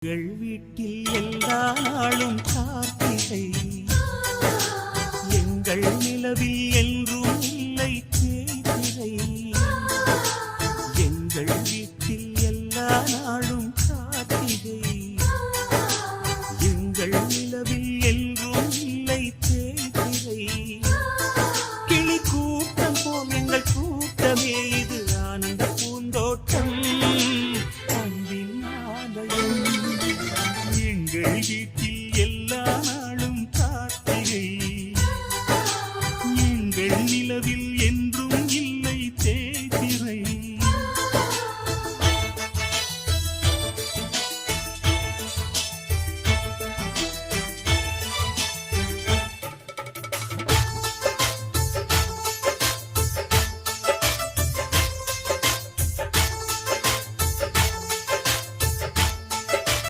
எங்கள் வீட்டில் எல்லா நாளும் கார்த்திகை, எங்கள் நிலவில் என்றும் இல்லை தேய்திரை. எங்கள் வீட்டில் எல்லா நாளும் கார்த்திகை, எங்கள் நிலவில் என்றும் இல்லை தேய்திரை. கிளி கூட்டம் போம் எங்கள் கூட்டமே, இது ஆனந்த பூந்தோட்டம், அன்பின் ஆலயம். எங்கள்